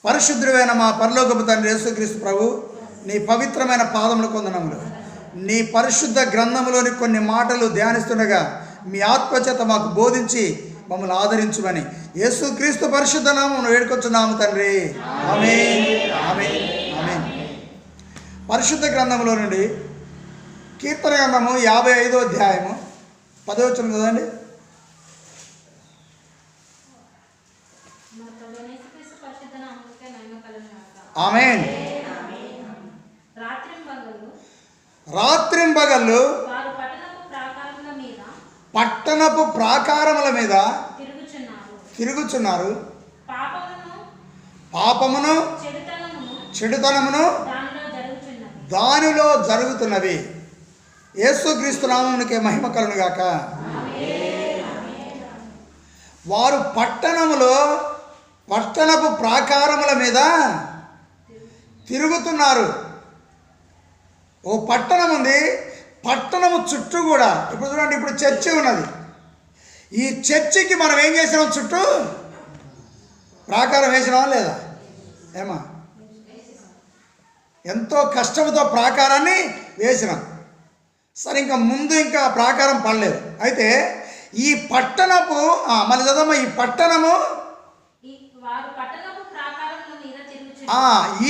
పరిశుద్ధుడైన మా పరలోకపు తండ్రి యేసుక్రీస్తు ప్రభు, నీ పవిత్రమైన పాదములకు వందనములు. నీ పరిశుద్ధ గ్రంథములోని కొన్ని మాటలు ధ్యానిస్తుండగా మీ ఆత్మచేత మాకు బోధించి మమ్మల్ని ఆదరించుమని యేసుక్రీస్తు పరిశుద్ధ నామమును వేడుకొచ్చున్నాము తండ్రి. ఆమేన్, ఆమేన్, ఆమేన్. పరిశుద్ధ గ్రంథములో నుండి కీర్తన గ్రంథము 55వ అధ్యాయము 10వ వచనం కదండి. ఆమేన్. రాత్రింబగళ్ళు పట్టణపు ప్రాకారముల మీద తిరుగుచున్నారు. పాపమును చెడుతనమును దానిలో జరుగుతున్నవి. యేసుక్రీస్తు నామమునకే మహిమ కలుగును గాక. వారు పట్టణపు ప్రాకారముల మీద తిరుగుతున్నారు. ఓ పట్టణం ఉంది, పట్టణము చుట్టూ కూడా ఇప్పుడు చూడండి, ఇప్పుడు చర్చి ఉన్నది. ఈ చర్చికి మనం ఏం చేసినాం? చుట్టూ ప్రాకారం వేసినామా లేదా? ఏమా ఎంతో కష్టంతో ప్రాకారాన్ని వేసినాం. సరే, ఇంకా ముందు ఇంకా ప్రాకారం పడలేదు. అయితే ఈ పట్టణపు మళ్ళీ చదవమ్మా. ఈ పట్టణము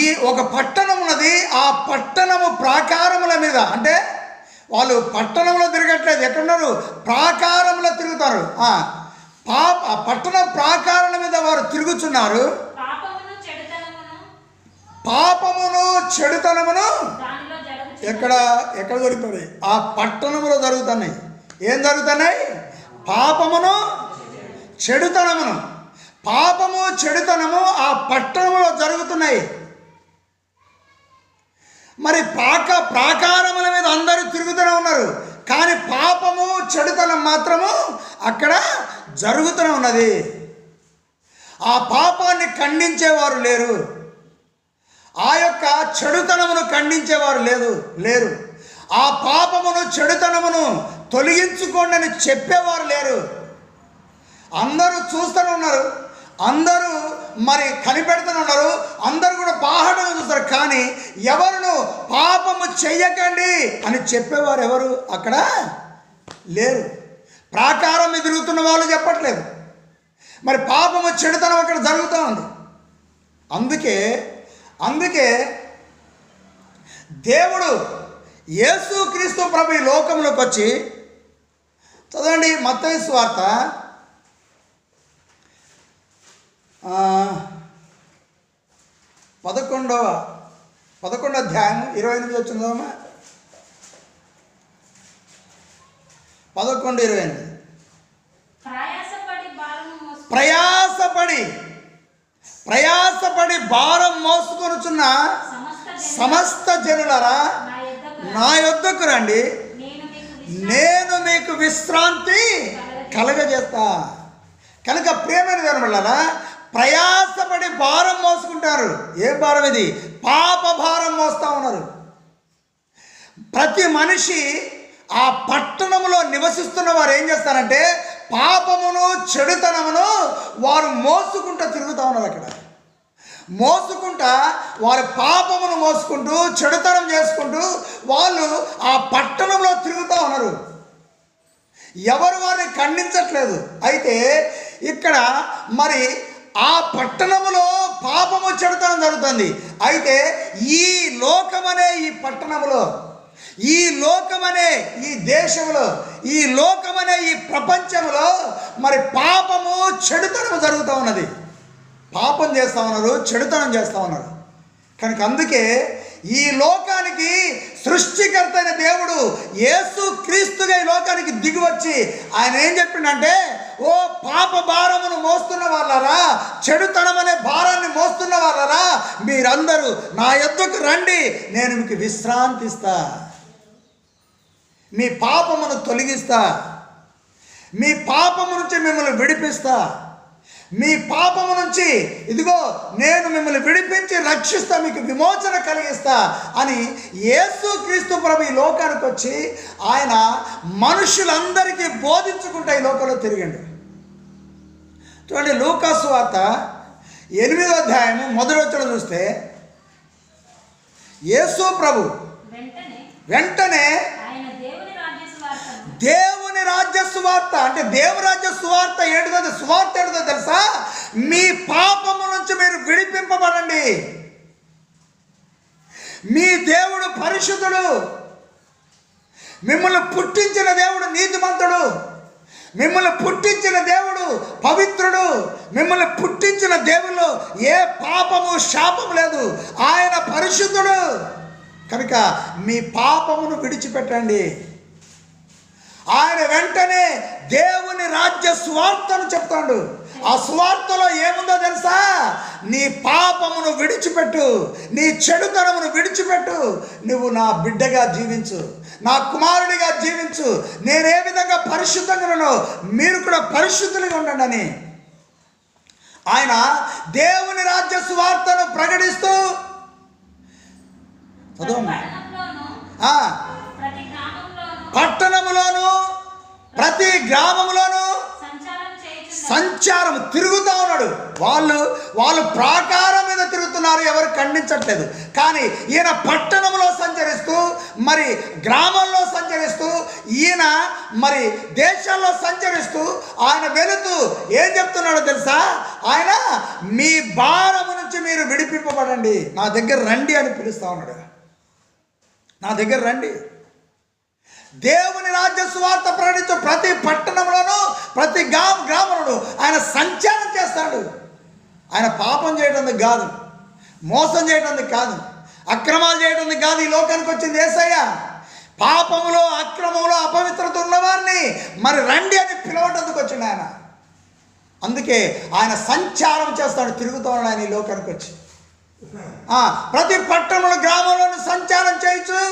ఈ ఒక పట్టణం ఉన్నది. ఆ పట్టణము ప్రాకారముల మీద, అంటే వాళ్ళు పట్టణంలో తిరగట్లేదు, ఎక్కడున్నారు? ప్రాకారంలో తిరుగుతారు. ఆ పట్టణ ప్రాకారాల మీద వారు తిరుగుతున్నారు. పాపమును చెడుతనమును ఎక్కడ జరుగుతుంది? ఆ పట్టణములో జరుగుతున్నాయి. ఏం జరుగుతున్నాయి? పాపమును చెడుతనమును. పాపము చెడుతనము ఆ పట్టణంలో జరుగుతున్నాయి. మరి ప్రాకారముల మీద అందరూ తిరుగుతూనే ఉన్నారు, కానీ పాపము చెడుతనం మాత్రము అక్కడ జరుగుతూనే ఉన్నది. ఆ పాపాన్ని ఖండించేవారు లేరు, ఆ యొక్క చెడుతనమును ఖండించేవారు లేరు. ఆ పాపమును చెడుతనమును తొలగించుకోండి అని చెప్పేవారు లేరు. అందరూ చూస్తూనే ఉన్నారు, అందరూ మరి కనిపెడుతూనే ఉన్నారు, అందరూ కూడా బాహటంగా చూస్తారు, కానీ ఎవరును పాపము చెయ్యకండి అని చెప్పేవారు ఎవరు అక్కడ లేరు. ప్రాకారం మీద తిరుగుతున్న వాళ్ళు చెప్పట్లేదు. మరి పాపము చెడుతనం అక్కడ జరుగుతూ ఉంది. అందుకే దేవుడు యేసుక్రీస్తు ప్రభు ఈ లోకంలోకి వచ్చి, చదవండి మత్తయి సువార్త 11వ అధ్యాయం 28 వచ్చిందమ్మా. 11:28. ప్రయాసపడి భారం మోసుకొనుచున్న సమస్త జనులారా నా యొద్దకు రండి, నేను మీకు విశ్రాంతి కలగజేస్తా. కనుక ప్రియమైన దేవులారా, ప్రయాసపడి భారం మోసుకుంటారు. ఏ భారం ఇది? పాప భారం మోస్తూ ఉన్నారు. ప్రతి మనిషి ఆ పట్టణంలో నివసిస్తున్న వారు ఏం చేస్తారంటే పాపమును చెడుతనమును వారు మోసుకుంటూ తిరుగుతూ ఉన్నారు. అక్కడ మోసుకుంటా వారి పాపమును మోసుకుంటూ చెడుతనం చేసుకుంటూ వాళ్ళు ఆ పట్టణంలో తిరుగుతూ ఉన్నారు. ఎవరు వారిని ఖండించట్లేదు. అయితే ఇక్కడ మరి ఆ పట్టణములో పాపము చెడుతనం జరుగుతుంది. అయితే ఈ లోకమనే ఈ పట్టణములో, ఈ లోకమనే ఈ దేశంలో, ఈ లోకమనే ఈ ప్రపంచంలో మరి పాపము చెడుతనం జరుగుతూ ఉన్నది. పాపం చేస్తూ ఉన్నారు, చెడుతనం చేస్తూ ఉన్నారు. కనుక అందుకే ఈ లోకానికి సృష్టికర్త అయిన దేవుడు యేసుక్రీస్తుగా ఈ లోకానికి దిగివచ్చి ఆయన ఏం చెప్పిండంటే, ఓ పాప భారమును మోస్తున్న వాళ్ళరా, చెడుతనం అనే భారాన్ని మోస్తున్న వాళ్ళరా, మీరందరూ నా యొద్దకు రండి, నేను మీకు విశ్రాంతి ఇస్తా, మీ పాపమును తొలగిస్తా, మీ పాపము నుంచి మిమ్మల్ని విడిపిస్తా, మీ పాపము నుంచి ఇదిగో నేను మిమ్మల్ని విడిపించి రక్షిస్తా, మీకు విమోచన కలిగిస్తా అని యేసుక్రీస్తు ప్రభు ఈ లోకానికి వచ్చి ఆయన మనుషులందరికీ బోధించుకుంటూ ఈ లోకంలో తిరిగిండు. చూడండి, లూకా సువార్త 8వ అధ్యాయము మొదటి వచనం చూస్తే యేసు ప్రభు వెంటనే దేవుని రాజ్య సువార్త, అంటే దేవుని రాజ్య సువార్త ఏంటిదో, సువార్త ఏంటిదో తెలుసా? మీ పాపము నుంచి మీరు విడిపింపబడండి. మీ దేవుడు పరిశుద్ధుడు, మిమ్మల్ని పుట్టించిన దేవుడు నీతిమంతుడు, మిమ్మల్ని పుట్టించిన దేవుడు పవిత్రుడు, మిమ్మల్ని పుట్టించిన దేవుల్లో ఏ పాపము శాపము లేదు, ఆయన పరిశుద్ధుడు. కనుక మీ పాపమును విడిచిపెట్టండి. ఆయన వెంటనే దేవుని రాజ్య సువార్తను చెప్తాడు. ఆ సువార్తలో ఏముందో తెలుసా? నీ పాపమును విడిచిపెట్టు, నీ చెడుతనమును విడిచిపెట్టు, నువ్వు నా బిడ్డగా జీవించు, నా కుమారుడిగా జీవించు, నేనే విధంగా పరిశుద్ధంగా ఉన్నానో మీరు కూడా పరిశుద్ధులుగా ఉండండి అని ఆయన దేవుని రాజ్య సువార్తను ప్రకటిస్తూ పట్టణములోను ప్రతి గ్రామంలోను సంచారం తిరుగుతూ ఉన్నాడు. వాళ్ళు ప్రాకారం మీద తిరుగుతున్నారు, ఎవరు ఖండించట్లేదు. కానీ ఈయన పట్టణంలో సంచరిస్తూ, మరి గ్రామంలో సంచరిస్తూ, ఈయన మరి దేశాల్లో సంచరిస్తూ ఆయన వెళుతూ ఏం చెప్తున్నాడో తెలుసా? ఆయన మీ భారము నుంచి మీరు విడిపింపబడండి, నా దగ్గర రండి అని పిలుస్తూ ఉన్నాడు. నా దగ్గర రండి. దేవుని రాజ్య సువార్త ప్రకటించు ప్రతి పట్టణంలోనూ ప్రతి గ్రామంలోనూ ఆయన సంచారం చేస్తాడు. ఆయన పాపం చేయడానికి కాదు, మోసం చేయడానికి కాదు, అక్రమాలు చేయడానికి కాదు ఈ లోకానికి వచ్చింది యేసయ్య. పాపములో అక్రమంలో అపవిత్రత ఉన్నవారిని మరి రండి అని పిలవడానికి వచ్చిండు ఆయన. అందుకే ఆయన సంచారం చేస్తాడు, తిరుగుతూ ఉన్నాడు ఆయన ఈ లోకానికి వచ్చి. ప్రతి పట్టణంలో గ్రామంలోనూ సంచారం చేయొచ్చు.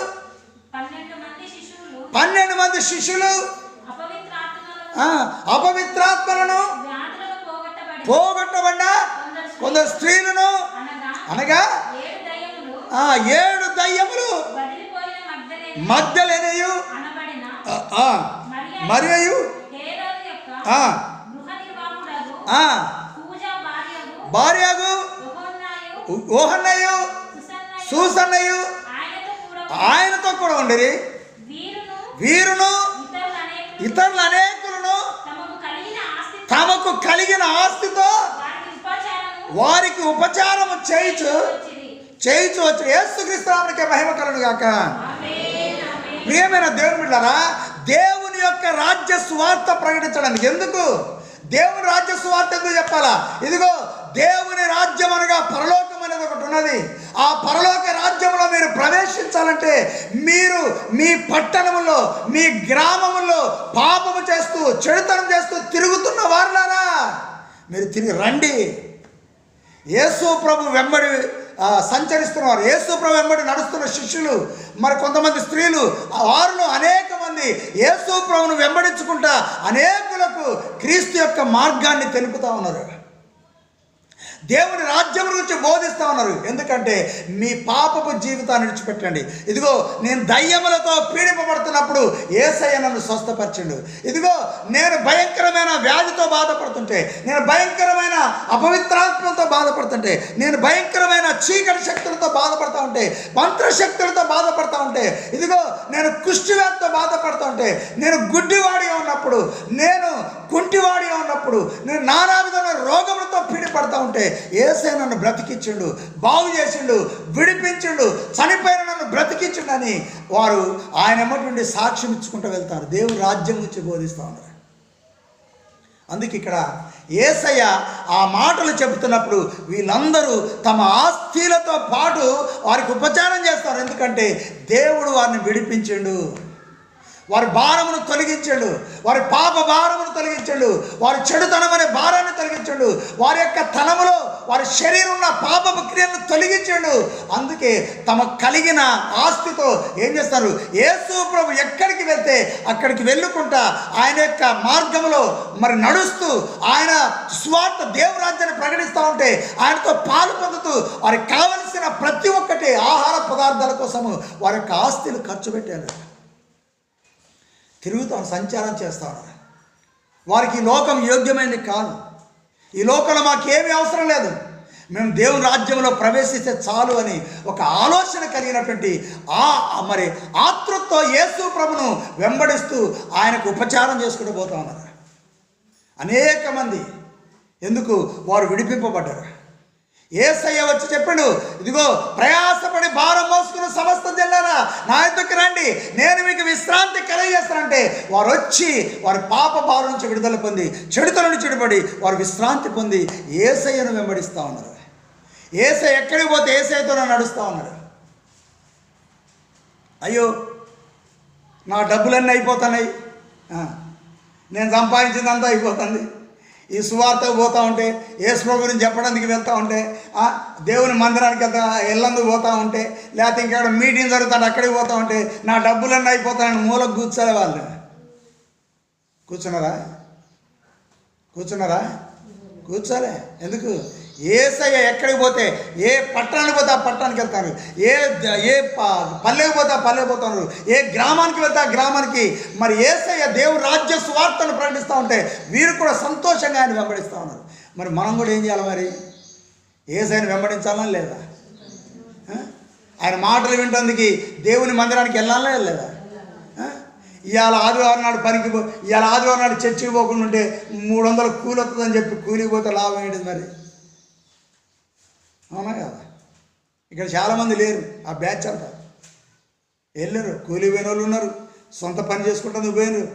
12 మంది శిష్యులు అపవిత్రాత్మలను పోగొట్టబడ్డ కొందరు స్త్రీలను, అనగా 7 దయ్యములు మగ్దలేనయు మరియు భార్యగు ఓహన్నయు సూసన్నయు ఆయనతో కూడా ఉండేది. వీరును ఇతరులు అనేకులను తమకు కలిగిన ఆస్తితో వారికి ఉపచారము చేయించు వచ్చి యేసుక్రీస్తు నామమునకే మహిమ కలుగును గాక. ప్రియమైన దేవుని బిడ్డలారా, దేవుని యొక్క రాజ్య సువార్త ప్రకటించడానికి ఎందుకు? దేవుని రాజ్య సువార్త ఎందుకు చెప్పాలా? ఇదిగో దేవుని రాజ్యం అనగా పరలోకం అనేది ఒకటి ఉన్నది. ఆ పరలోక రాజ్యంలో మీరు ప్రవేశించాలంటే మీరు మీ పట్టణంలో మీ గ్రామంలో పాపము చేస్తూ చెడుతనం చేస్తూ తిరుగుతున్న వారులారా మీరు తిరిగి రండి. యేసు ప్రభు వెంబడి సంచరిస్తున్నారు, యేసు ప్రభు వెంబడి నడుస్తున్న శిష్యులు, మరి కొంతమంది స్త్రీలు, వారిలో అనేక మంది యేసు ప్రభువును వెంబడించుకుంటా అనేకులకు క్రీస్తు యొక్క మార్గాన్ని తెలుపుతూ ఉన్నారు. దేవుని రాజ్యం గురించి బోధిస్తూ ఉన్నారు. ఎందుకంటే మీ పాపపు జీవితాన్ని విడిచిపెట్టండి. ఇదిగో నేను దయ్యములతో పీడింపబడుతున్నప్పుడు యేసయ్య నన్ను స్వస్థపరిచిండు. ఇదిగో నేను భయంకరమైన వ్యాధితో బాధపడుతుంటే, నేను భయంకరమైన అపవిత్రాత్మతో బాధపడుతుంటే, నేను భయంకరమైన చీకటి శక్తులతో బాధపడుతూ ఉంటే, మంత్రశక్తులతో బాధపడుతూ ఉంటే, ఇదిగో నేను కుష్ఠవ్యాధితో బాధపడుతూ ఉంటే, నేను గుడ్డివాడిగా ఉన్నప్పుడు, నేను కుంటివాడిగా ఉన్నప్పుడు, నేను నానా విధమైన రోగములతో పీడిపడతా ఉంటే యేసయ్య నన్ను బ్రతికించుండు, బాగు చేసిండు, విడిపించుండు, చనిపోయిన నన్ను బ్రతికించుండు అని వారు ఆయన ఎమ్మటి నుండి సాక్ష్యం ఇచ్చుకుంటూ వెళ్తారు. దేవుని రాజ్యం గురించి బోధిస్తూ ఉన్నారు. అందుకే ఇక్కడ యేసయ్య ఆ మాటలు చెబుతున్నప్పుడు వీళ్ళందరూ తమ ఆస్తిలతో పాటు వారికి ఉపచారం చేస్తారు. ఎందుకంటే దేవుడు వారిని విడిపించిండు, వారి భారమును తొలగించాడు, వారి పాప భారమును తొలగించాడు, వారి చెడుతనం అనే భారాన్ని తొలగించాడు, వారి యొక్క తనములో వారి శరీరం ఉన్న పాపపు క్రియలను తొలగించాడు. అందుకే తమ కలిగిన ఆస్తితో ఏం చేస్తారు? యేసు ప్రభు ఎక్కడికి వెళ్తే అక్కడికి వెళ్ళుకుంటా ఆయన యొక్క మార్గంలో మరి నడుస్తూ ఆయన స్వార్థ దేవరాజ్యాన్ని ప్రకటిస్తూ ఉంటే ఆయనతో పాలు పొందుతూ వారికి కావలసిన ప్రతి ఒక్కటి ఆహార పదార్థాల కోసము వారి యొక్క ఆస్తిని ఖర్చు పెట్టారు. తిరుగుతాం, సంచారం చేస్తాడు. వారికి ఈ లోకం యోగ్యమైనది కాదు. ఈ లోకంలో మాకేమీ అవసరం లేదు. మేము దేవుని రాజ్యంలో ప్రవేశిస్తే చాలు అని ఒక ఆలోచన కలిగినటువంటి మరి ఆతృతతో యేసు ప్రభును వెంబడిస్తూ ఆయనకు ఉపచారం చేసుకుంటూ పోతా ఉన్నారు అనేక మంది. ఎందుకు? వారు విడిపింపబడ్డారు. యేసయ్య వచ్చి చెప్పాడు, ఇదిగో ప్రయాసపడి భారం మోసుకున్న సమస్త జనులారా నా యొద్దకు రండి, నేను మీకు విశ్రాంతి కలగజేస్తానంటే వారు వచ్చి వారి పాప భారం నుంచి విడుదల పొంది, చెడుతల నుంచి విడిపడి వారు విశ్రాంతి పొంది యేసయ్యను వెంబడిస్తూ ఉన్నారు. యేసయ్య ఎక్కడికి పోతే యేసయ్యతో నడుస్తూ ఉన్నారు. అయ్యో నా డబ్బులన్నీ అయిపోతున్నాయి, నేను సంపాదించిందంతా అయిపోతుంది, ఈ సువార్తకు పోతూ ఉంటే, యేసు ప్రభు గురించి చెప్పడానికి వెళ్తూ ఉంటే, దేవుని మందిరానికి వెళ్ళందుకు పోతూ ఉంటే, లేకపోతే ఇంకెక్కడ మీటింగ్ జరుగుతాడు అక్కడికి పోతూ ఉంటే నా డబ్బులన్నీ అయిపోతాయని మూలకు కూర్చోలే. వాళ్ళు కూర్చున్నారా? కూర్చోలే. ఎందుకు? యేసయ్య ఎక్కడికి పోతే, ఏ పట్టణానికి పోతే ఆ పట్టణానికి వెళ్తారు, ఏ పల్లెకి పోతే ఆ పల్లెకి పోతున్నారు, ఏ గ్రామానికి వెళ్తే ఆ గ్రామానికి మరి యేసయ్య దేవుని రాజ్య సువార్తను ప్రకటిస్తూ ఉంటే వీరు కూడా సంతోషంగా ఆయన వెంబడిస్తూ ఉన్నారు. మరి మనం కూడా ఏం చేయాలి? మరి యేసయ్యను వెంబడించాలా లేదా? ఆయన మాటలు వింటందుకు దేవుని మందిరానికి వెళ్ళాలా లేదా? ఇవాళ ఆదివారం నాడు ఇవాళ ఆదివారం నాడు చర్చికి పోకుండా ఉంటే 300 కూలి వస్తుందని చెప్పి కూలికి పోతే లాభం ఏంటిది మరి? అవునా కదా? ఇక్కడ చాలామంది లేరు, ఆ బ్యాచ్ అంతా వెళ్ళారు, కూలి పోయిన వాళ్ళు ఉన్నారు, సొంత పని చేసుకుంటుంది పోయినారు.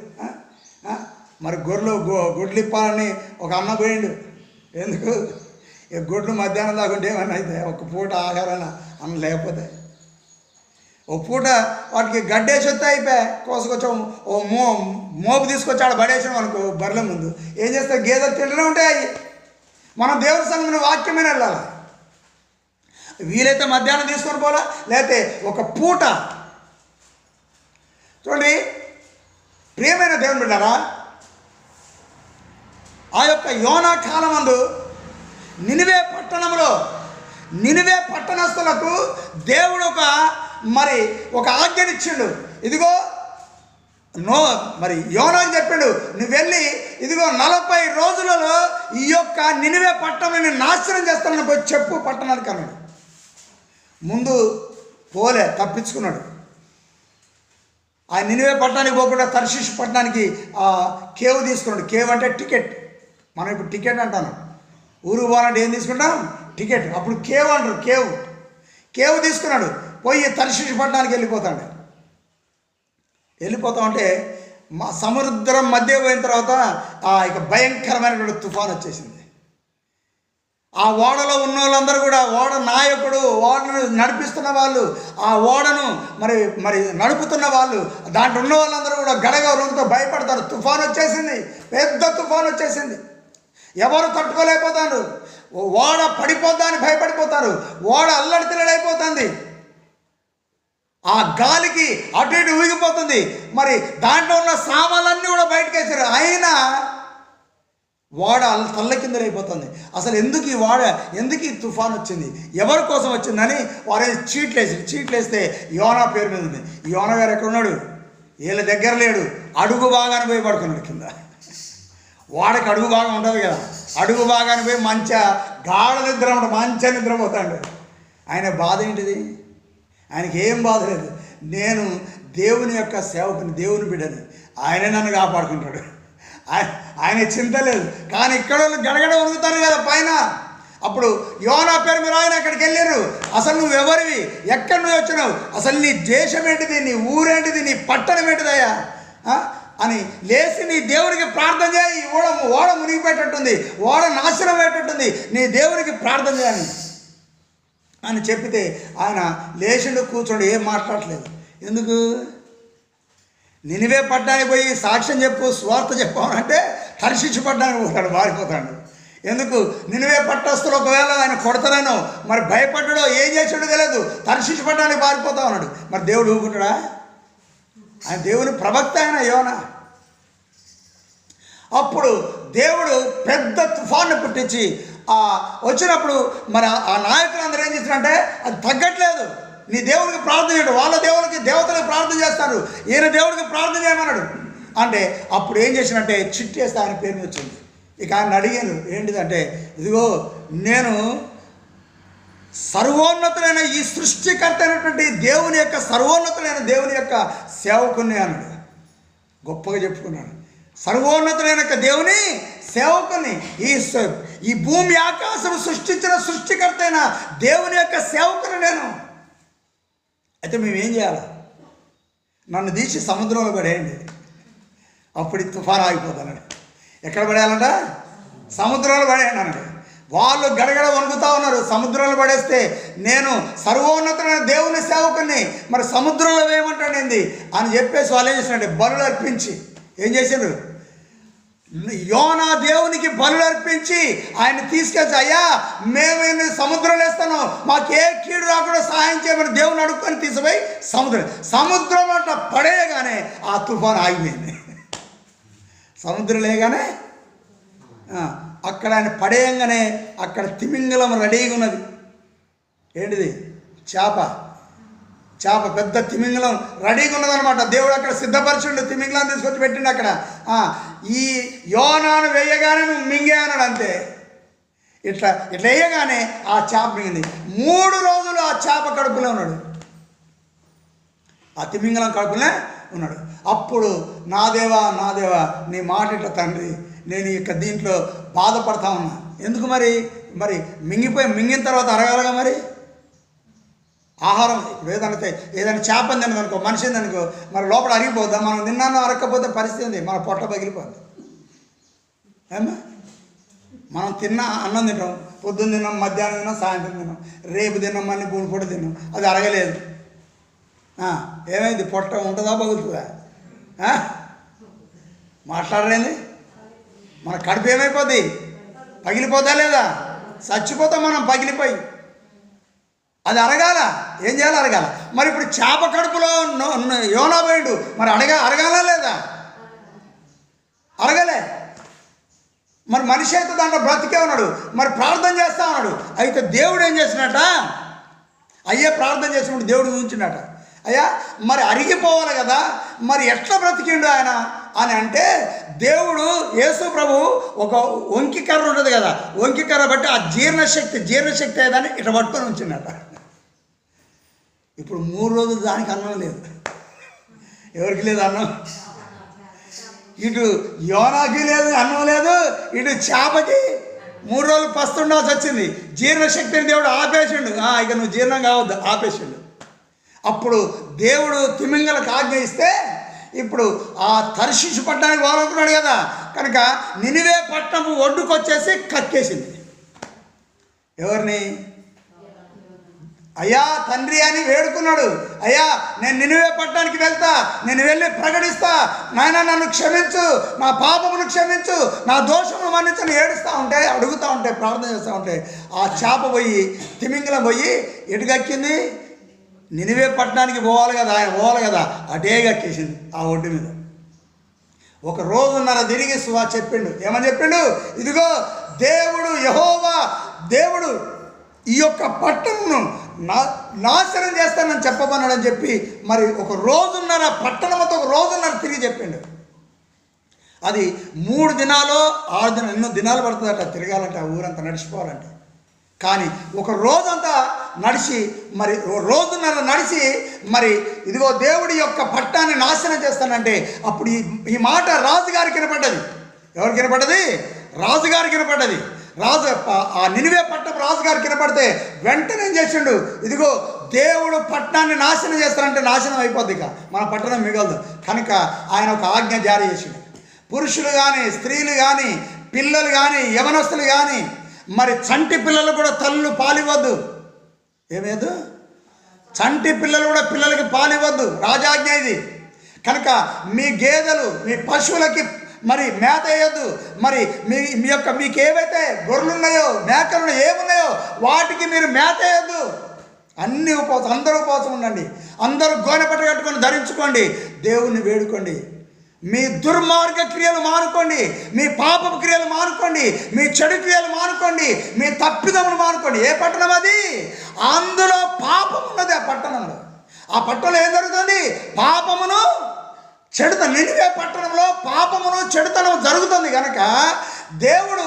మరి గొడ్లు ఇప్పాలని ఒక అన్న పోయిండు. ఎందుకు? ఇక గొడ్లు మధ్యాహ్నం దాకుంటే ఏమన్నా అయితే ఒక పూట ఆహారాన్ని అన్న లేకపోతే ఒక పూట వాటికి గడ్డేసి వస్తే అయిపోయి కోసుకొచ్చాం, ఓ మోపు తీసుకొచ్చి ఆడ పడేసాం అనుకో బర్రెల ముందు, ఏం చేస్తే గేదెలు తింటూనే ఉంటాయి. మనం దేవుని సంగతి వాక్యమైన వెళ్ళాలి. వీలైతే మధ్యాహ్నం తీసుకొని పోలా, లేకపోతే ఒక పూట. చూడండి ప్రియమైన దేవుని బిడ్డలారా, ఆ యొక్క యోనా కాలమందు నినివే పట్టణస్థులకు దేవుడు ఒక ఆజ్ఞనిచ్చిండు. ఇదిగో మరి యోనాకు చెప్పాడు, నువ్వు వెళ్ళి ఇదిగో 40 రోజులలో ఈ యొక్క నినివే పట్టణాన్ని నాశనం చేస్తానని పోయి చెప్పు పట్టణానికి అన్నాడు. ముందు పోలే, తప్పించుకున్నాడు. ఆ నినివే పట్టణానికి పోకుండా తర్షీషు పట్టణానికి కేవ్ తీసుకున్నాడు. కేవ్ అంటే టికెట్. మనం ఇప్పుడు టికెట్ అంటాను, ఊరు పోవాలంటే ఏం తీసుకుంటాం? టికెట్. అప్పుడు కేవ్ అంటారు. కేవ్ తీసుకున్నాడు. పోయి తర్షీషు పట్టణానికి వెళ్ళిపోతా ఉంటే సముద్రం మధ్య పోయిన తర్వాత ఇక భయంకరమైనటువంటి తుఫాను వచ్చేసింది. ఆ ఓడలో ఉన్న వాళ్ళందరూ కూడా, ఓడ నాయకుడు, ఓడను నడిపిస్తున్న వాళ్ళు, ఆ ఓడను మరి నడుపుతున్న వాళ్ళు, దాంట్లో ఉన్న వాళ్ళందరూ కూడా గడగవరంతో భయపడతారు. తుఫాను వచ్చేసింది, పెద్ద తుఫాను వచ్చేసింది. ఎవరు తట్టుకోలేకపోతారు. ఓడ పడిపోద్దా అని భయపడిపోతారు. ఓడ అల్లడి తిల్లడైపోతుంది. ఆ గాలికి అటు ఇటు ఊగిపోతుంది. మరి దాంట్లో ఉన్న సామాన్లన్నీ కూడా బయటకు వేసారు. అయినా ఓడ తల్లకిందులైపోతుంది. అసలు ఎందుకు ఈ తుఫాన్ వచ్చింది, ఎవరి కోసం వచ్చిందని వారు చీట్లు వేస్తే యోనా పేరు మీద ఉంది. యోనా గారు ఎక్కడున్నాడు? వీళ్ళ దగ్గర లేడు. అడుగు భాగాన్ని పోయి పడుకున్నాడు కింద. ఓడకి అడుగు భాగం ఉంటుంది కదా, అడుగు భాగాన్ని పోయి గాఢ నిద్ర మంచిగా నిద్రపోతాడు. ఆయన బాధ ఏంటిది? ఆయనకి ఏం బాధ లేదు. నేను దేవుని యొక్క సేవకుని, దేవుని బిడ్డని, ఆయనే నన్ను కాపాడుకుంటాడు. ఆయన చింత లేదు. కానీ ఇక్కడ గడగడ ఉరుగుతారు కదా పైన. అప్పుడు యోనా పేరు మీరు ఆయన అక్కడికి వెళ్ళారు. అసలు నువ్వు ఎవరివి, ఎక్కడి నువ్వు వచ్చినావు, అసలు నీ దేశం ఏంటిది, నీ ఊరేంటిది, నీ పట్టణం ఏంటిదయ్యా అని లేచి నీ దేవునికి ప్రార్థన చేయి. ఓడ మునిగిపోయేటట్టుంది, ఓడ నాశనం అయ్యేటట్టుంది, నీ దేవునికి ప్రార్థన చేయాలి అని చెప్పితే ఆయన లేచిండు, కూర్చోండి, ఏం మాట్లాడలేదు. ఎందుకు? నినివే పట్టణానికి పోయి సాక్ష్యం చెప్పు, స్వార్థ చెప్పామంటే తర్షీషు పట్టణానికి పోతాడు, మారిపోతాడు. ఎందుకు? నినివే పట్టణస్తులు ఒకవేళ ఆయన కొడతారనో మరి భయపడ్డాడో ఏం చేసాడో తెలియదు, తర్షీషు పట్టణానికి పారిపోతా ఉన్నాడు. మరి దేవుడు ఊరుకుంటాడా? ఆయన దేవుని ప్రవక్త ఆయన యోనా. అప్పుడు దేవుడు పెద్ద తుఫాన్ని పుట్టించి వచ్చినప్పుడు మరి ఆ నాయకులందరూ ఏం చేస్తారంటే అది తగ్గట్లేదు, నీ దేవుడికి ప్రార్థన చేయడు, వాళ్ళ దేవతలకు ప్రార్థన చేస్తారు, ఈయన దేవుడికి ప్రార్థన చేయమన్నాడు. అంటే అప్పుడు ఏం చేసినంటే చిట్టి వేస్తే ఆయన పేరు వచ్చింది. ఇక ఆయన అడిగాను ఏంటిదంటే, ఇదిగో నేను సర్వోన్నతులైన ఈ సృష్టికర్త అయినటువంటి దేవుని యొక్క సర్వోన్నతులైన దేవుని యొక్క సేవకుని అన్నాడు. గొప్పగా చెప్పుకున్నాడు. సర్వోన్నతులైన దేవుని సేవకుని, ఈ భూమి ఆకాశం సృష్టించిన సృష్టికర్త అయిన దేవుని యొక్క సేవకుని నేను. అయితే మేమేం చేయాలి? నన్ను తీసి సముద్రంలో పడేయండి, అప్పుడు తుఫాను ఆగిపోతానండి. ఎక్కడ పడేయాలంట? సముద్రంలో పడేయండి అన్నాడు. వాళ్ళు గడగడ వణుకుతా ఉన్నారు. సముద్రంలో పడేస్తే నేను సర్వోన్నతమైన దేవుని సేవకుని, మరి సముద్రంలో వేయమంటాడండి అని చెప్పేసి వాళ్ళు ఏం చేసినట్టే బలులు అర్పించి ఏం చేశారు? యోనా దేవునికి బలులు అర్పించి ఆయన తీసుకెళ్ళి, అయ్యా మేము సముద్రంలో వేస్తాను, మాకు ఏ కీడు రాకుండా సహాయం చేయమని దేవుని అడుక్కొని తీసుకుపోయి సముద్రం అట్లా పడేయగానే ఆ తుఫాను ఆగిపోయింది. సముద్రం లేగానే అక్కడ ఆయన పడేయంగానే అక్కడ తిమింగలం రెడీగా ఉన్నది. ఏంటిది? చేప పెద్ద తిమింగలం రెడీగా ఉన్నదనమాట. దేవుడు అక్కడ సిద్ధపరచుండు, తిమింగలం తీసుకొచ్చి పెట్టిండు అక్కడ. ఈ యోనాను వేయగానే నువ్వు మింగే అన్నాడు. అంతే, ఇట్లా వేయగానే ఆ చేప మింగింది. 3 రోజులు ఆ చేప కడుపులో ఉన్నాడు, ఆ తిమింగలం కడుపులే ఉన్నాడు. అప్పుడు నా దేవా నీ మాట ఇట్లా తండ్రి, నేను ఇక దీంట్లో బాధపడతా ఉన్నా. ఎందుకు మరి మింగిన తర్వాత అరగాలగా మరి ఆహారం. ఇప్పుడు ఏదైనా చేపని తినదనుకో, మనిషిని అనుకో, మరి లోపల అరిగిపోద్దా? మనం తిన్నాను అరగకపోతే పరిస్థితి ఉంది, మన పొట్ట పగిలిపోద్ది. ఏమా మనం తిన్న అన్నం తిన్నాం, పొద్దున్న తిన్నాం, మధ్యాహ్నం తిన్నాం, సాయంత్రం తిన్నాం, రేపు తిన్నాం, మళ్ళీ 3 పూట తిన్నాం, అది అరగలేదు. ఏమైంది? పొట్ట ఉంటుందా పగులుతుందా? మాట్లాడలేంది? మన కడుపు ఏమైపోద్ది? పగిలిపోతా లేదా? చచ్చిపోతాం మనం పగిలిపోయి. అది అరగాల. ఏం చేయాలి? అరగాల. మరి ఇప్పుడు చేప కడుపులో యోనా పోయిండు, మరి అరగాలా లేదా? అరగలే. మరి మనిషి అయితే దాంట్లో బ్రతికే ఉన్నాడు, మరి ప్రార్థన చేస్తా ఉన్నాడు. అయితే దేవుడు ఏం చేసినట్ట? అయ్యే ప్రార్థన చేసినప్పుడు దేవుడు ఊహించినట, అయ్యా మరి అరిగిపోవాలి కదా, మరి ఎట్లా బ్రతికిండు ఆయన అని అంటే, దేవుడు యేసు ప్రభు ఒక వంకికర్ర ఉంటుంది కదా, వంకికర్ర బట్టి ఆ జీర్ణశక్తి ఏదని ఇట్లా పట్టుకొని ఉంచిందట. ఇప్పుడు 3 రోజులు దానికి అన్నం లేదు. ఎవరికి లేదు అన్నం? ఇటు యోనాకి లేదు, అన్నం లేదు, ఇటు చేపకి 3 రోజులు పస్తుండాల్సి వచ్చింది. జీర్ణశక్తిని దేవుడు ఆపేసిండు. ఇక నువ్వు జీర్ణం కావద్దు, ఆపేసిండు. అప్పుడు దేవుడు తిమింగలకు ఆజ్ఞ ఇస్తే, ఇప్పుడు ఆ తర్షీషు పట్టణానికి పోవాలనుకున్నాడు కదా, కనుక నినివే పట్టణం ఒడ్డుకొచ్చేసి కక్కేసింది. ఎవరిని? అయ్యా తండ్రి అని వేడుకున్నాడు. అయ్యా నేను నినివే పట్టణానికి వెళ్తా, నేను వెళ్ళి ప్రకటిస్తా, నాయన నన్ను క్షమించు, నా పాపమును క్షమించు, నా దోషమును మన్నించని ఏడుస్తూ ఉంటే, అడుగుతూ ఉంటే, ప్రార్థన చేస్తూ ఉంటే, ఆ చేప పోయి తిమింగలం పోయి ఎటుగక్కింది? నినివే పట్టణానికి పోవాలి కదా, ఆయన పోవాలి కదా, అటే గక్కేసింది ఆ ఒడ్డు మీద. 1 రోజున్నర తిరిగి చెప్పిండు. ఏమని చెప్పిండు? ఇదిగో దేవుడు యెహోవా దేవుడు ఈ యొక్క పట్టణమును నాశనం చేస్తానని చెప్పమన్నాడని చెప్పి, మరి 1 రోజున్నర పట్టణంతో 1 రోజున్నర తిరిగి చెప్పిండు. అది 3 దినాలు 6 దినాలు, ఎన్నో దినాలు పడుతుందట తిరగాలంటే, ఆ ఊరంతా నడిచిపోవాలంటే. కానీ 1 రోజంతా నడిచి, మరి 1 రోజున్నర నడిచి, మరి ఇదిగో దేవుడి యొక్క పట్టాన్ని నాశనం చేస్తానంటే, అప్పుడు ఈ మాట రాజుగారికి వినపడ్డది. ఎవరికి వినపడ్డది? రాజుగారికి వినపడ్డది. ఆ నినివే పట్టణం రాజుగారికి వినపడితే వెంటనే ఏం చేసిండు? ఇదిగో దేవుడు పట్టణాన్ని నాశనం చేస్తానంటే నాశనం అయిపోద్ది, ఇక మన పట్టణం మిగలదు. కనుక ఆయన ఒక ఆజ్ఞ జారీ చేసిండు. పురుషులు కానీ, స్త్రీలు కానీ, పిల్లలు కానీ, యవనస్తులు కానీ, మరి చంటి పిల్లలు కూడా తల్లులు పాలివ్వద్దు. ఏమేదు? చంటి పిల్లలు కూడా పిల్లలకి పాలివ్వద్దు, రాజాజ్ఞ ఇది. కనుక మీ గేదెలు, మీ పశువులకి మరి మేత వేయద్దు. మరి మీకు ఏవైతే గొర్రెలు ఉన్నాయో, మేకలు ఏమున్నాయో వాటికి మీరు మేత వేయద్దు. అన్ని ఉపవాసం, అందరూ ఉపవాసం ఉండండి, అందరూ గోనె పట్ట కట్టుకొని ధరించుకోండి, దేవుణ్ణి వేడుకోండి. మీ దుర్మార్గ క్రియలు మానుకోండి, మీ పాపపు క్రియలు మానుకోండి, మీ చెడు క్రియలు మానుకోండి, మీ తప్పిదములు మానుకోండి. ఏ పట్టణం అది? అందులో పాపం ఉన్నది. ఆ పట్టణంలో ఏం జరుగుతుంది? పాపమును చెడుతనం. నినివే పట్టణంలో పాపమును చెడుతనం జరుగుతుంది. కనుక దేవుడు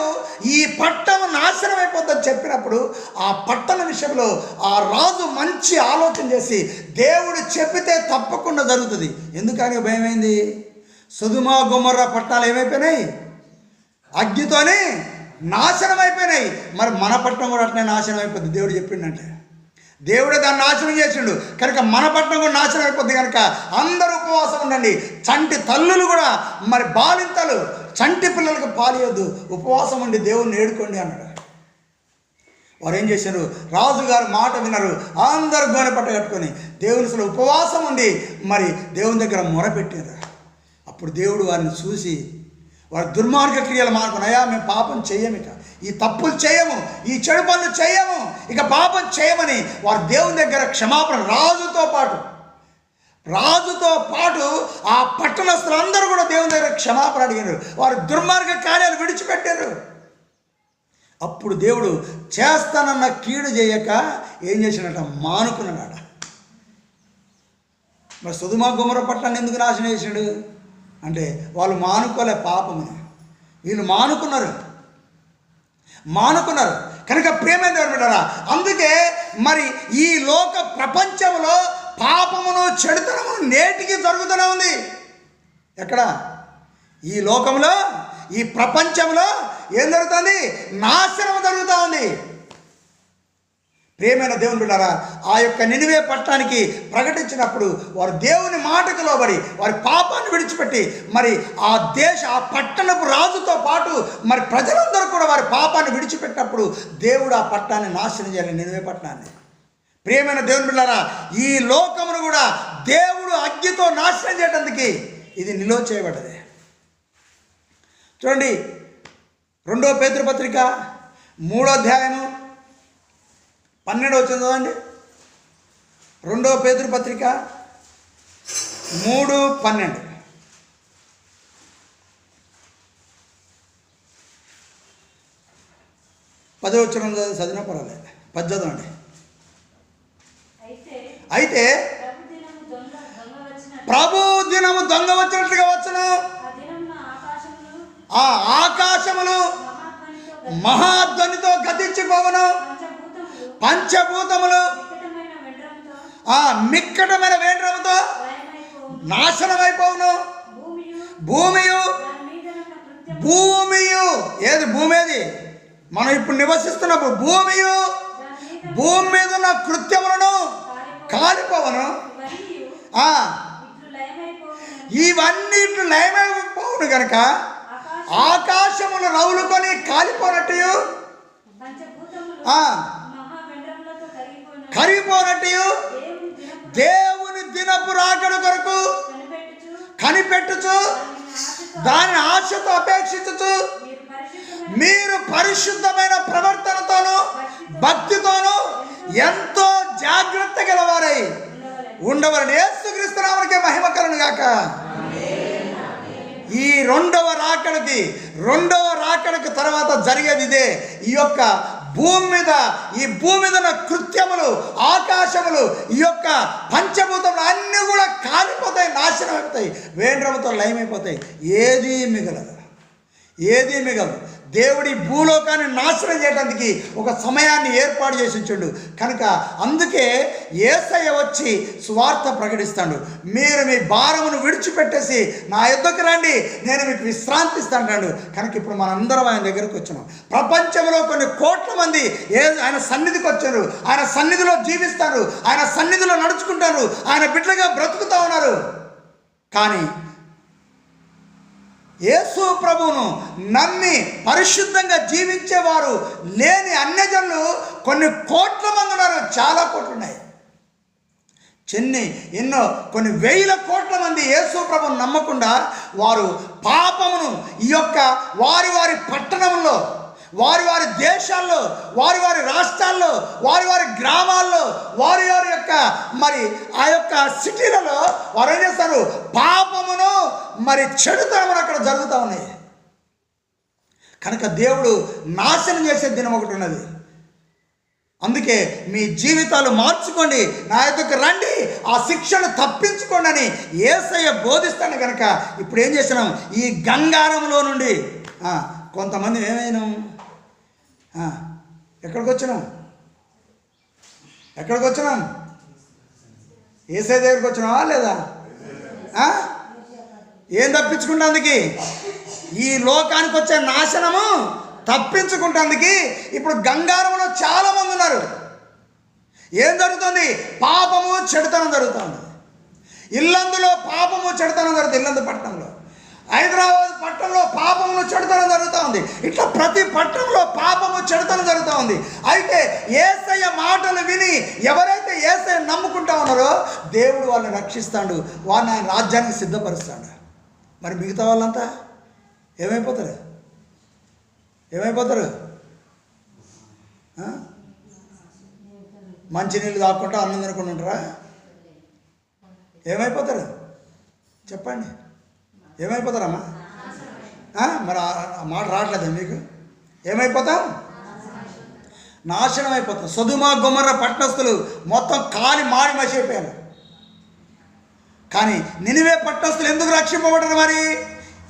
ఈ పట్టణం నాశనం అయిపోద్దని చెప్పినప్పుడు ఆ పట్టణ విషయంలో ఆ రాజు మంచి ఆలోచన చేసి దేవుడు చెప్పితే తప్పకుండా జరుగుతుంది. ఎందుకని భయమైంది? సొదొమ గొమొర్రా పట్టణాలు ఏమైపోయినాయి? అగ్నితోనే నాశనం అయిపోయినాయి. మరి మన పట్టణం కూడా అట్లనే నాశనం అయిపోద్ది. దేవుడు చెప్పిండంటే దేవుడే దాన్ని నాశనం చేసిండు కనుక మన పట్టణం కూడా నాశనం అయిపోద్ది. కనుక అందరూ ఉపవాసం ఉండండి. చంటి తల్లులు కూడా మరి బాలింతలు చంటి పిల్లలకు పాలియొద్దు, ఉపవాసం ఉండి దేవుణ్ణి ఏడుకోండి అన్నాడు. వారు ఏం చేశారు? రాజుగారు మాట విన్నారు. అందరూ గోనె పట్ట కట్టుకొని దేవుని ఉపవాసం ఉండి మరి దేవుని దగ్గర మొరపెట్టారు. అప్పుడు దేవుడు వారిని చూసి వారి దుర్మార్గ క్రియలు మానుకుని, అయ్యా మేము పాపం చెయ్యము, ఇక ఈ తప్పులు చేయము, ఈ చెడు పనులు చేయము, ఇక పాపం చేయమని వారు దేవుని దగ్గర క్షమాపణ రాజుతో పాటు ఆ పట్టణస్తులందరూ కూడా దేవుని దగ్గర క్షమాపణ అడిగారు. వారు దుర్మార్గ కార్యాలు విడిచిపెట్టారు. అప్పుడు దేవుడు చేస్తానన్న కీడు చేయక ఏం చేసినట్ట? మానుకున్నాడు. మరి సొదొమ గొమొర్రా పట్టణాన్ని ఎందుకు నాశనం చేసాడు అంటే వాళ్ళు మానుకోలే పాపముని, వీళ్ళు మానుకున్నారు. కనుక ప్రేమైన దేవుని బిడ్డలారా, అందుకే మరి ఈ లోక ప్రపంచంలో పాపమును చెడుతనమును నేటికి జరుగుతూనే ఉంది. ఎక్కడ? ఈ లోకంలో, ఈ ప్రపంచంలో ఏం జరుగుతుంది? నాశనం జరుగుతూ ఉంది. ప్రియమైన దేవుని బిడ్డలారా, ఆ యొక్క నినివే పట్టణానికి ప్రకటించినప్పుడు వారు దేవుని మాటకు లోబడి వారి పాపాన్ని విడిచిపెట్టి మరి ఆ పట్టణపు రాజుతో పాటు మరి ప్రజలందరూ కూడా వారి పాపాన్ని విడిచిపెట్టినప్పుడు దేవుడు ఆ పట్టణాన్ని నాశనం చేయాలి, నినివే పట్టణాన్ని. ప్రియమైన దేవుని బిడ్డలారా, ఈ లోకమును కూడా దేవుడు అగ్నితో నాశనం చేయడానికి ఇది నిలువ చేయబడ్డది. చూడండి, 2 పేతురు పత్రిక 3వ అధ్యాయము 12 వచ్చింది చదవండి. 2 పేతురు పత్రిక 3:12. 10వ వచనం చదివినా పర్వాలేదు, 10 చదవండి. అయితే ప్రభు దినము దొంగ వచ్చినట్లుగా వచ్చును, ఆ ఆకాశములు మహాధ్వనితో గతించిపోవును, పంచభూతములు మిక్కటమైన వేండ్రముతో నాశనమైపోవును, భూమియు ఏది? భూమి ఏది? మనం ఇప్పుడు నివసిస్తున్నప్పుడు భూమి మీద ఉన్న కృత్యములను కాలిపోవను, ఇవన్నీ లయమైపోవును. కనుక ఆకాశములు రౌలుకొని కాలిపోనట్టు, కరిగిపోనట్టు దేవుని దినపు రాకడ కొరకు కనిపెట్టుచు దాని ఆశతో అపేక్షించుచు మీరు పరిశుద్ధమైన ప్రవర్తనతోనూ భక్తితోనూ ఎంతో జాగ్రత్త గలవారై ఉండవలని యేసుక్రీస్తు నామమునకే మహిమ కలుగును గాక. ఈ రెండవ రాకడకి తర్వాత జరిగేది ఇదే. ఈ యొక్క భూమి మీద ఉన్న కృత్యములు, ఆకాశములు, ఈ యొక్క పంచభూతములు అన్నీ కూడా కాలిపోతాయి, నాశనం అయిపోతాయి, వేండ్రముతో లయమైపోతాయి. ఏదీ మిగలదు. దేవుడి భూలోకాన్ని నాశనం చేయడానికి ఒక సమయాన్ని ఏర్పాటు చేసి ఉంచాడు. కనుక అందుకే యేసయ్య వచ్చి సువార్త ప్రకటిస్తాడు. మీరు మీ భారమును విడిచిపెట్టేసి నా యొద్దకు రండి, నేను మీకు విశ్రాంతి ఇస్తాను. కనుక ఇప్పుడు మనందరం ఆయన దగ్గరకు వచ్చినాం. ప్రపంచంలో కొన్ని కోట్ల మంది ఆయన సన్నిధికి వచ్చారు, ఆయన సన్నిధిలో జీవిస్తారు, ఆయన సన్నిధిలో నడుచుకుంటారు, ఆయన బిడ్డగా బ్రతుకుతూ ఉన్నారు. కానీ యేసు ప్రభువును నమ్మి పరిశుద్ధంగా జీవించేవారు లేని అన్యజనులు కొన్ని కోట్ల మంది ఉన్నారు. చాలా కోట్లు ఉన్నాయి. కొన్ని వేల కోట్ల మంది యేసు ప్రభువును నమ్మకుండా వారు పాపమును ఈ యొక్క వారి పట్టణంలో, వారి దేశాల్లో, వారి రాష్ట్రాల్లో, వారి గ్రామాల్లో, వారి యొక్క మరి ఆ యొక్క సిటీలలో వారు ఏం చేస్తారు? పాపమును మరి చెడుతనమును అక్కడ జరుగుతూ ఉన్నాయి. కనుక దేవుడు నాశనం చేసే దినం ఒకటి ఉన్నది. అందుకే మీ జీవితాలు మార్చుకోండి, నా యొద్దకు రండి, ఆ శిక్షను తప్పించుకోండి అని యేసయ్య బోధిస్తాను. కనుక ఇప్పుడు ఏం చేసినాం? ఈ గంగారంలో నుండి కొంతమంది ఏమైనాం? ఎక్కడికి వచ్చినాం? ఎక్కడికి వచ్చినాం? యేసయ్య దగ్గరికి వచ్చినావా లేదా? ఏం తప్పించుకుంటాందుకు? ఈ లోకానికి వచ్చే నాశనము తప్పించుకుంటాందుకు ఇప్పుడు గంగారంలో చాలామంది ఉన్నారు. ఏం జరుగుతుంది? పాపము చెడుతనం జరుగుతుంది. ఇల్లందులో పాపము చెడుతనం జరుగుతుంది. ఇల్లందు పట్టణంలో, హైదరాబాద్ పట్టణంలో పాపము చెడుతనం జరుగుతూ ఉంది. ఇట్లా ప్రతి పట్టణంలో పాపము చెడుతనం జరుగుతూ ఉంది. అయితే యేసయ్య మాటలు విని ఎవరైతే యేసయ్య నమ్ముకుంటా ఉన్నారో దేవుడు వాళ్ళని రక్షిస్తాడు, వాళ్ళని ఆయన రాజ్యానికి సిద్ధపరుస్తాడు. మరి మిగతా వాళ్ళంతా ఏమైపోతారు? ఏమైపోతారు? మంచినీళ్ళు తాక్కుంటా అన్నం తినకుండా ఉంటారా? ఏమైపోతారు చెప్పండి? ఏమైపోతారమ్మా? మరి ఆ మాట రావట్లేదు మీకు? ఏమైపోతాం? నాశనం అయిపోతాం. సొదొమ గొమొర్రా పట్టణస్తులు మొత్తం కాలి మాడి మసిపోయారు. కానీ నినివే పట్టణస్తులు ఎందుకు రక్షింపబడ్డారు? మరి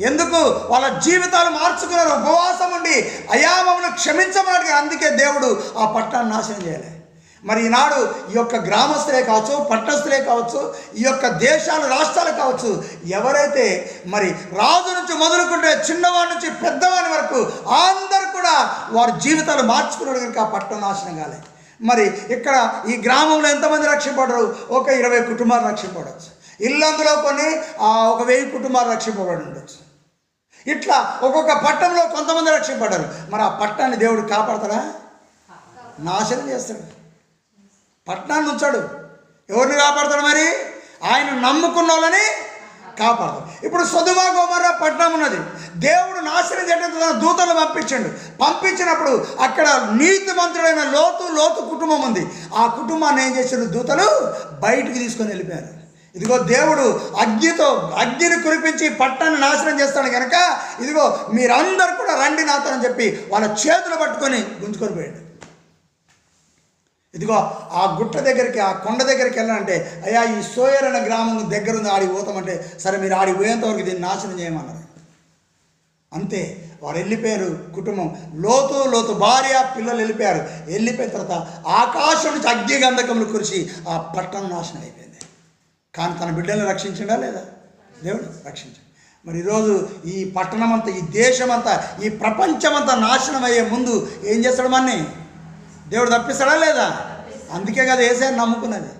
ఎందుకు? వాళ్ళ జీవితాలు మార్చుకున్నారు. ఉపవాసం ఉండి అయ్యా మమ్మల్ని క్షమించమన్నాడు. అందుకే దేవుడు ఆ పట్టణాన్ని నాశనం చేయాలి. మరి ఈనాడు ఈ యొక్క గ్రామస్తులే కావచ్చు, పట్టణస్తులే కావచ్చు, ఈ యొక్క దేశాలు రాష్ట్రాలు కావచ్చు, ఎవరైతే మరి రాజు నుంచి మొదలుకుంటే చిన్నవాడి నుంచి పెద్దవాడి వరకు అందరూ కూడా వారి జీవితాలు మార్చుకున్నాడు కనుక ఆ పట్టణం నాశనం కాలే. మరి ఇక్కడ ఈ గ్రామంలో ఎంతమంది రక్షింపబడరు? ఒక 20 కుటుంబాలు రక్షింపబడవచ్చు. ఇల్లందులో కొన్ని ఒక 1000 కుటుంబాలు రక్షింపబడి ఉండొచ్చు. ఇట్లా ఒక్కొక్క పట్టణంలో కొంతమంది రక్షింపబడ్డారు. మరి ఆ పట్టణాన్ని దేవుడు కాపాడతాడా? నాశనం చేస్తాడు. పట్టణాన్ని ఉంచాడు. ఎవరిని కాపాడతాడు? మరి ఆయన నమ్ముకున్న వాళ్ళని కాపాడతాడు. ఇప్పుడు సొదొమ గొమొర్రా పట్టణం ఉన్నది. దేవుడు నాశనం చేయడానికి తన దూతలు పంపించినప్పుడు అక్కడ నీతిమంతుడైన లోతు కుటుంబం ఉంది. ఆ కుటుంబాన్ని ఏం చేశారు? దూతలు బయటికి తీసుకొని వెళ్ళిపోయారు. ఇదిగో దేవుడు అగ్నిని కురిపించి పట్టణాన్ని నాశనం చేస్తాడు కనుక ఇదిగో మీరందరూ కూడా రండి నాతో అని చెప్పి వాళ్ళ చేతులు పట్టుకొని గుంజుకొని పోయాడు. ఇదిగో ఆ గుట్ట దగ్గరికి, ఆ కొండ దగ్గరికి వెళ్ళాలంటే అయ్యా ఈ సోయర్ అనే గ్రామం దగ్గర ఉంది, ఆడికి పోతామంటే సరే మీరు ఆడికి పోయేంతవరకు దీన్ని నాశనం చేయమన్నారు. అంతే, వారు వెళ్ళిపోయారు. కుటుంబం లోతు భార్య పిల్లలు వెళ్ళిపోయారు. వెళ్ళిపోయిన తర్వాత ఆకాశం నుంచి అగ్ని గంధకములు కురిసి ఆ పట్టణం నాశనం అయిపోయింది. కానీ తన బిడ్డలను రక్షించిండా లేదా? దేవుడు రక్షించాడు. మరి ఈరోజు ఈ పట్టణం అంతా, ఈ దేశం అంతా, ఈ ప్రపంచమంతా నాశనం అయ్యే ముందు ఏం చేస్తాడు? మనని దేవుడు తప్పిస్తాడా లేదా? అందుకే కదా యేసయ్యని నమ్ముకున్నది.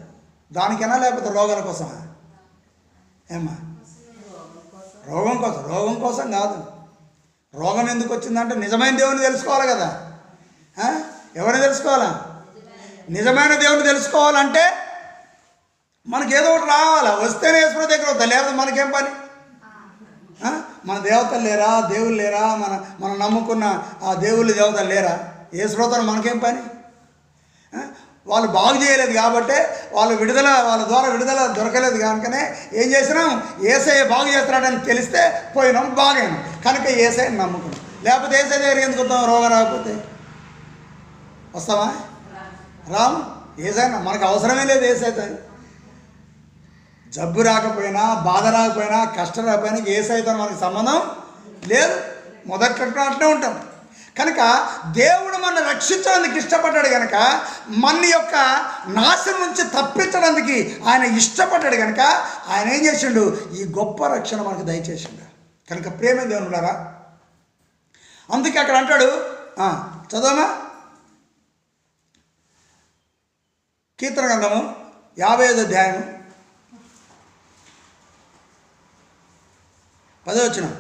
దానికైనా లేకపోతే రోగాల కోసమా? ఏమ్మా? రోగం కోసం కాదు. రోగం ఎందుకు వచ్చిందంటే నిజమైన దేవుని తెలుసుకోవాలి కదా. ఎవరిని తెలుసుకోవాలా? నిజమైన దేవుని తెలుసుకోవాలంటే మనకి ఏదో ఒకటి రావాలా. వస్తేనే యేసు దగ్గర వద్దా, లేదా మనకేం పని? మన దేవతలు లేరా? దేవుళ్ళు లేరా? మనం నమ్ముకున్న ఆ దేవుళ్ళు దేవతలు లేరా? యేసుతో మనకేం పని? వాళ్ళు బాగు చేయలేదు కాబట్టి వాళ్ళ ద్వారా విడుదల దొరకలేదు కనుకనే ఏం చేసినాం? యేసయ్య బాగు చేస్తున్నాడని తెలిస్తే పోయినాం, బాగైనాం కనుక యేసయ్యని నమ్ముకున్నాం. లేకపోతే యేసయ్య దగ్గర ఎందుకు వస్తాం? రోగం రాకపోతే వస్తామా? రాము. యేసయ్య మనకు అవసరమే లేదు. యేసయ్యతో జబ్బు రాకపోయినా, బాధ రాకపోయినా, కష్టం రాకపోయినా యేసయ్యతో మనకు సంబంధం లేదు. మొదట్లో అట్లే ఉంటాం. కనుక దేవుడు మనల్ని రక్షించడానికి ఇష్టపడ్డాడు కనుక మన యొక్క నాశనం నుంచి తప్పించడానికి ఆయన ఇష్టపడ్డాడు కనుక ఆయన ఏం చేసిండు? ఈ గొప్ప రక్షణ మనకు దయచేసిండు. కనుక ప్రేమ దేవునులారా, అందుకే అక్కడ అంటాడు, చదవమా, కీర్తన గ్రంథము 55వ అధ్యాయం 10వ వచనం.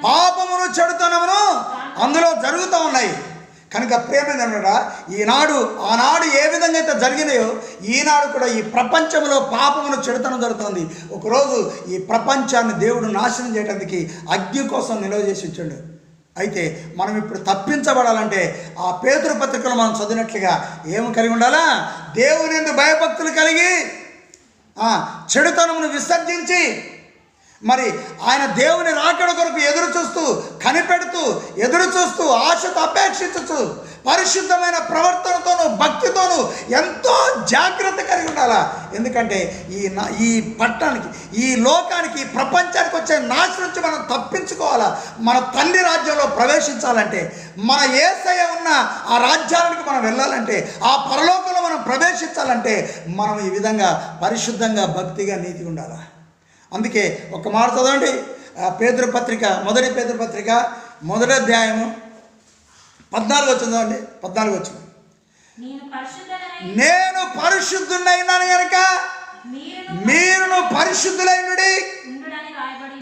పాపమును చెడుతనమును అందులో జరుగుతూ ఉన్నాయి. కనుక ప్రేమ ఏంటంటే ఆనాడు ఏ విధంగా అయితే జరిగినాయో ఈనాడు కూడా ఈ ప్రపంచంలో పాపమును చెడుతనం జరుగుతుంది. ఒకరోజు ఈ ప్రపంచాన్ని దేవుడు నాశనం చేయడానికి అగ్ని కోసం నిల్వ చేసి ఉంచాడు. అయితే మనం ఇప్పుడు తప్పించబడాలంటే ఆ పేతురు పత్రికలో మనం చదివినట్లుగా ఏమి కలిగి ఉండాలా? దేవుని యందు భయభక్తులు కలిగి చెడుతనమును విసర్జించి మరి ఆయన దేవుని రాకడ కొరకు ఎదురు చూస్తూ, కనిపెడుతూ, ఎదురు చూస్తూ, ఆశతో అపేక్షించు, పరిశుద్ధమైన ప్రవర్తనతోనూ భక్తితోనూ ఎంతో జాగ్రత్త కలిగి ఉండాలా. ఎందుకంటే ఈ పట్టణానికి, ఈ లోకానికి, ఈ ప్రపంచానికి వచ్చే నాశనం నుంచి మనం తప్పించుకోవాలా. మన తండ్రి రాజ్యంలో ప్రవేశించాలంటే, మన యేసయ్య ఉన్న ఆ రాజ్యానికి మనం వెళ్ళాలంటే, ఆ పరలోకంలో మనం ప్రవేశించాలంటే మనం ఈ విధంగా పరిశుద్ధంగా, భక్తిగా, నీతిగా ఉండాలా. అందుకే ఒక మాట చదవండి, పేతురు పత్రిక, మొదటి పేతురు పత్రిక 1వ అధ్యాయము 14 వచ్చింది చదవండి. 14 వచ్చింది. నేను పరిశుద్ధుడైనాను గనుక మీరును పరిశుద్ధులైనడి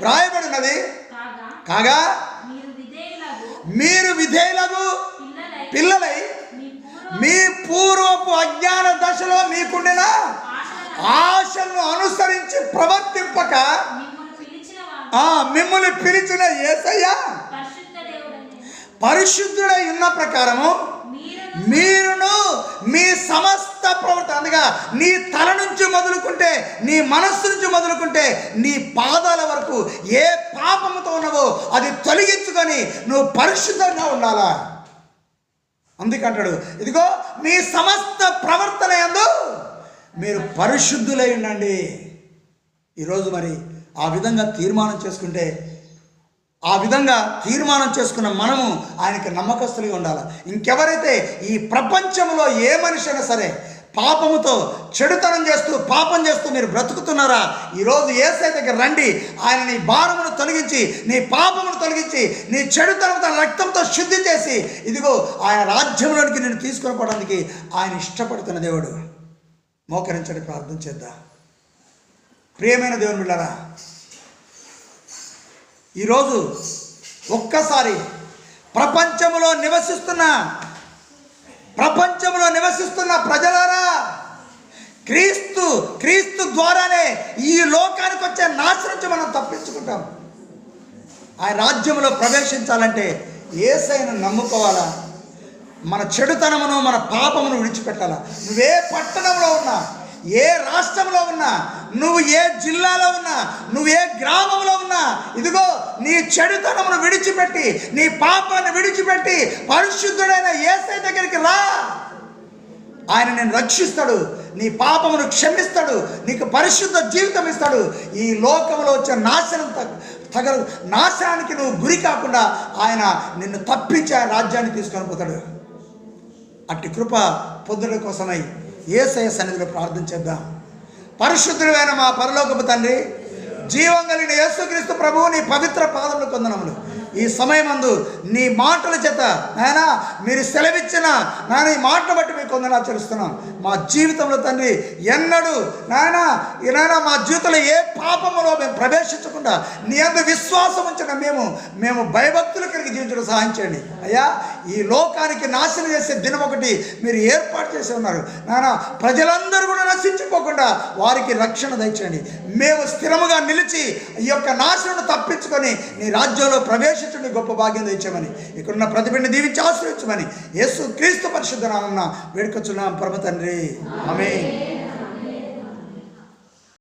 వ్రాయబడినది. కాగా మీరు విధేయులకు పిల్లలై మీ పూర్వపు అజ్ఞాన దశలో మీకుండిన ఆశను అనుసరించి ప్రవర్తింపక మిమ్మల్ని పిలిచిన యేసయ్య పరిశుద్ధుడై ఉన్న ప్రకారము మీరును మీ సమస్త ప్రవర్తన, అనగా నీ తల నుంచి మొదలుకుంటే, నీ మనస్సు నుంచి మొదలుకుంటే, నీ పాదాల వరకు ఏ పాపముతో ఉన్నావో అది తొలగించుకొని నువ్వు పరిశుద్ధంగా ఉండాలా. అందుకంటాడు, ఇదిగో మీ సమస్త ప్రవర్తన యందు మీరు పరిశుద్ధులై ఉండండి. ఈరోజు మరి ఆ విధంగా తీర్మానం చేసుకుంటే, ఆ విధంగా తీర్మానం చేసుకున్న మనము ఆయనకి నమ్మకస్తులుగా ఉండాలి. ఇంకెవరైతే ఈ ప్రపంచంలో ఏ మనిషి అయినా సరే పాపముతో, చెడుతనం చేస్తూ, పాపం చేస్తూ మీరు బ్రతుకుతున్నారా, ఈరోజు యేసయ్య దగ్గర రండి. ఆయన నీ భారమును తొలగించి, నీ పాపమును తొలగించి, నీ చెడుతనం తన రక్తంతో శుద్ధి చేసి, ఇదిగో ఆయన రాజ్యంలోనికి నేను తీసుకొని పోవడానికి ఆయన ఇష్టపడుతున్న దేవుడు. మోకరించండి, ప్రార్థన చేద్దాం. ప్రియమైన దేవుని బిడ్డలారా, ఈరోజు ఒక్కసారి ప్రపంచంలో నివసిస్తున్న ప్రజలారా, క్రీస్తు ద్వారానే ఈ లోకానికి వచ్చే నాశనం నుంచి మనం తప్పించుకుంటాం. ఆయన రాజ్యంలో ప్రవేశించాలంటే యేసయ్యను నమ్ముకోవాలా. మన చెడుతనమును, మన పాపమును విడిచిపెట్టాలా. నువ్వే పట్టణంలో ఉన్నా, ఏ రాష్ట్రంలో ఉన్నా, నువ్వు ఏ జిల్లాలో ఉన్నా, నువ్వు ఏ గ్రామంలో ఉన్నా, ఇదిగో నీ చెడుతనమును విడిచిపెట్టి, నీ పాపాన్ని విడిచిపెట్టి పరిశుద్ధుడైన యేసయ్య దగ్గరికి రా. ఆయన నేను రక్షిస్తాడు, నీ పాపమును క్షమిస్తాడు, నీకు పరిశుద్ధ జీవితం ఇస్తాడు. ఈ లోకంలో వచ్చే నాశనానికి నువ్వు గురి కాకుండా ఆయన నిన్ను తప్పించి ఆయన రాజ్యాన్ని తీసుకొని పోతాడు. అట్టి కృప పొందడం కోసమై యేసయ్య సన్నిధిలో ప్రార్థన చేద్దాం. పరిశుద్ధుడైన మా పరలోకపు తండ్రి, జీవం కలిగిన యేసుక్రీస్తు ప్రభువు, నీ పవిత్ర పాదములు కొందనములు. ఈ సమయమందు నీ మాటల చేత నాయన మీరు సెలవిచ్చిన నాయన ఈ మాటలు బట్టి మీకు కొందరు ఆచరిస్తున్నాం. మా జీవితంలో తండ్రి ఎన్నడూ నాయన మా జీవితంలో ఏ పాపములో మేము ప్రవేశించకుండా నీ అందు విశ్వాసం ఉంచిన మేము భయభక్తులు కలిగి జీవించడం సహాయం చేయండి అయ్యా. ఈ లోకానికి నాశనం చేసే దినం ఒకటి మీరు ఏర్పాటు చేసి ఉన్నారు నాయన. ప్రజలందరూ కూడా నశించిపోకుండా వారికి రక్షణ దయచేయండి. మేము స్థిరముగా నిలిచి ఈ యొక్క నాశనం తప్పించుకొని నీ రాజ్యంలో ప్రవేశించండి. గొప్ప భాగ్యం తెచ్చామని, ఇక్కడున్న ప్రతిబిడ్డని దీవించి ఆశ్రయించమని యేసు క్రీస్తు పరిశుద్ధ నామమున వేడుకొచ్చున్నాం పరమ తండ్రి. ఆమేన్.